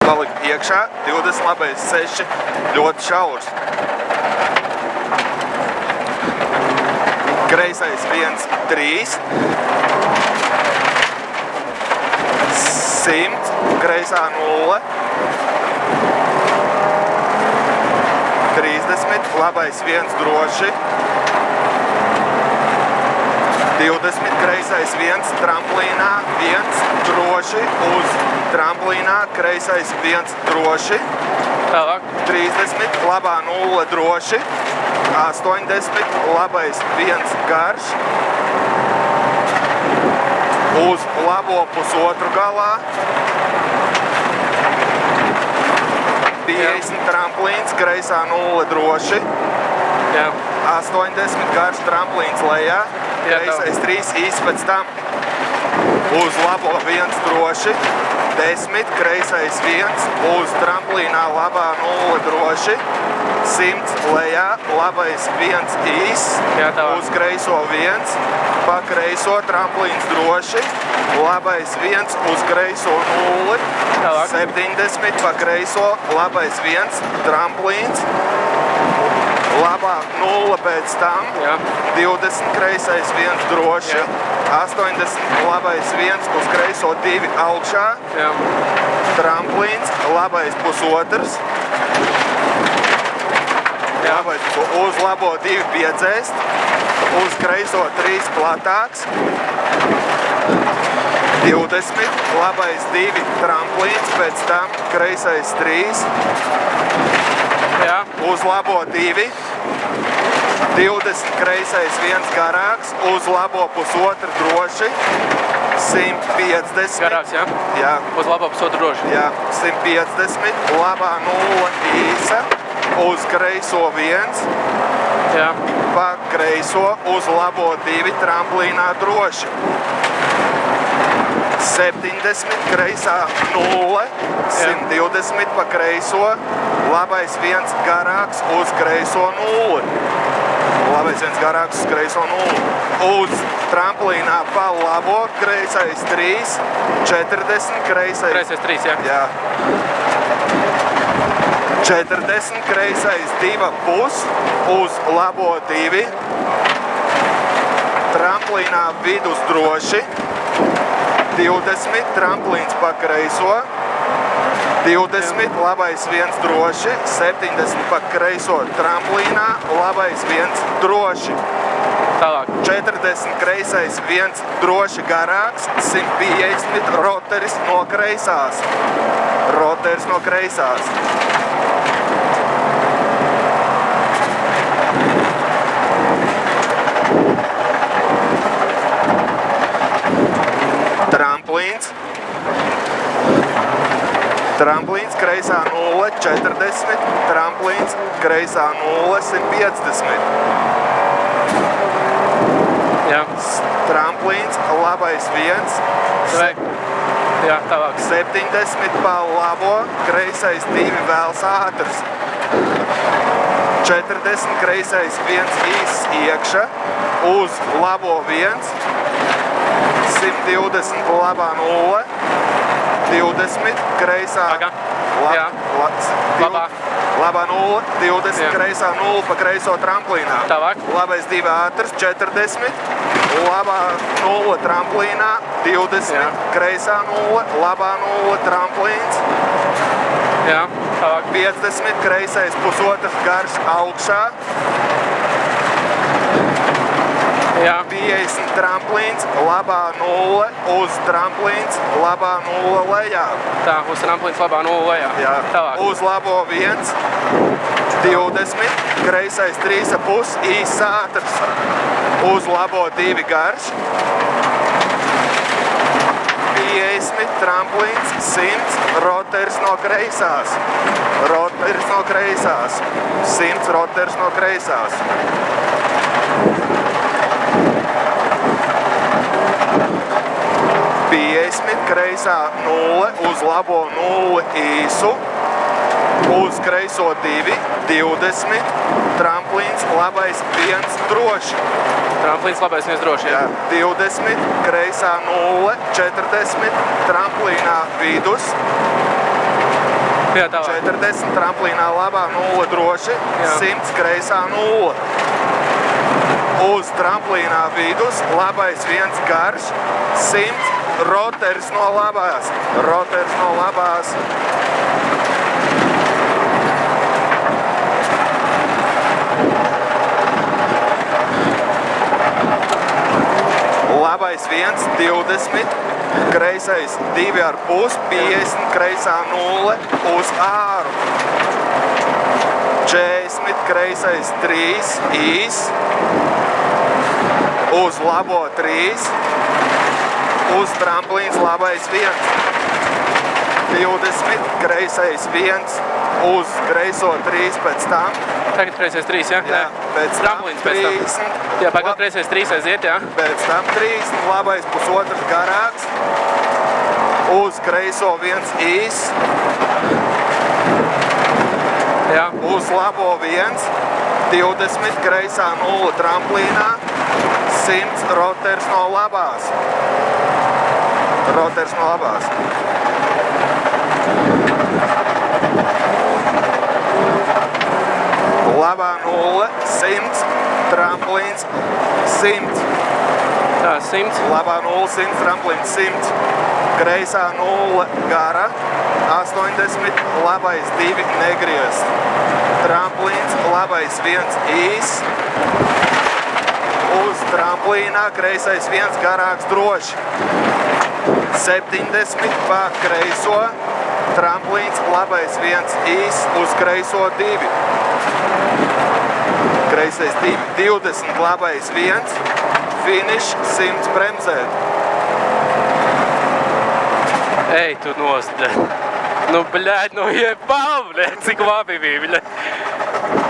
palikt iekšā, 20, labais 6, ļoti šaurs. Kreisais 1, 3. 100, kreisā 0. 30, labais 1 droši. 20, kreisais 1, tramplīnā 1 droši, uz tramplīnā, kreisais 1 droši. Tālāk. 30, labā 0 droši. 80, labais 1 garš. Uz labo pusotru galā. 50 tramplīns, kreisā 0 droši. Jā. 80 garš tramplīns lejā. Kreisais 3 īsti pēc tam. Uz labo 1 droši. 10, kreisais 1, uz tramplīnā labā 0 droši. 100 lejā, labais 1 īs, uz kreiso 1, pa kreiso tramplīns droši. Labais 1 uz kreiso 0. 70 pa kreiso, labais 1, tramplīns. Labā 0 pēc tam, 20 kreisais 1 droši, 80 labais 1 uz kreiso 2 augšā, tramplīns, labais pusotrs, uz labo 2 piedzēst, uz kreiso 3 platāks, 20, labais 2 tramplīns, pēc tam kreisais 3, uz labo 2, 20 kreisais 1 garāks, uz labo pusotru droši, 150. Garāks, jā? Jā. Uz labo pusotru droši? Jā, 150, labā 0 īsa, uz kreiso 1, jā. Pa kreiso, uz labo 2 tramplīnā droši. 70, kreisā 0, 120 pa kreiso, labais 1 garāks uz kreiso 0. Labais 1 garāks uz kreiso 0. Uz tramplīnā pa labo, kreisais 3, 40, kreisais... Kreisais 3, jā? Jā. 40, kreisais 2,5, uz labo 2. Tramplīnā vidus droši. 20, tramplīns pa kreiso, 20, labais 1 droši, 70 pa kreiso tramplīnā, labais 1 droši. Tālāk. 40, kreisais 1 droši garāks, 150, roteris no kreisās. Roteris no kreisās. Tramplīns, kreisā 0, 40, tramplīns, kreisā 0, 150. Jā. Tramplīns, labais 1. Jā, tālāk. 70 pa labo, kreisais 2 vēls ātrs. 40, kreisais 1 īsts iekša, uz labo 1. 120 labā 0. 20, kreisā, labā 0, 20, kreisā 0 pa kreiso tramplīnā. Tālāk. Labais 2 ātrs, 40, labā 0 tramplīnā, 20, kreisā 0, labā 0 tramplīns. Jā, tālāk. 50, kreisais pusotrs garš augšā. Jā. 50 tramplīns, labā 0, uz tramplīns, labā 0 lejā. Tā, uz tramplīns, labā 0 lejā. Jā. Tālāk. Uz labo 1, 20, kreisais 3,5, īsts ātrs. Uz labo 2 garš. 50, tramplīns, 100, roteris no kreisās. Roteris no kreisās. 100, roteris no kreisās. 50, kreisā 0, uz labo 0 īsu, uz kreiso 2, 20, tramplīns, labais 1 droši. Tramplīns, labais 1 droši, jā. 20, kreisā 0, 40, tramplīnā vidus, Jā, tālāk. 40 tramplīnā labā 0 droši, Jā. 100 kreisā 0. Uz tramplīnā vidus, labais 1 garš, 100 roters no labās. Roters no labās. Labais 1, 20, kreisais 2,5, 50, kreisā 0 uz āru. 40, kreisais 3, īs, uz labo 3, uz tramplīns labais 1. 20, kreisais 1, uz kreiso 3 pēc tam. Tagad kreisais 3, jā? Jā, pēc tam Tramplīns pēc tam. 30. Jā, pagad kreisais 3 aiziet, jā? Pēc tam 30, labais pusotrs garāks, uz kreiso 1 īs, Jā. uz labo 1, 20, kreisā 0 tramplīnā, 100 roters no labās. Roters no labās. Labā 0, 100, tramplīns 100. Tā, 100. Labā 0, 100, tramplīns 100. Kreisā 0, gara 80, labais 2, negriezt. Tramplīns, labais 1, īs. Uz tramplīnā, kreisais 1, garāks droši. 70, pa kreiso. Tramplīns, labais 1, īs, uz kreiso 2. Kreisais 2, 20, labais 1, finish, 100 bremzēt. Ej, tu nost, bļaļ. Nu, bļaļ, nu jebal, bļaļ, cik labi bija, bļaļ.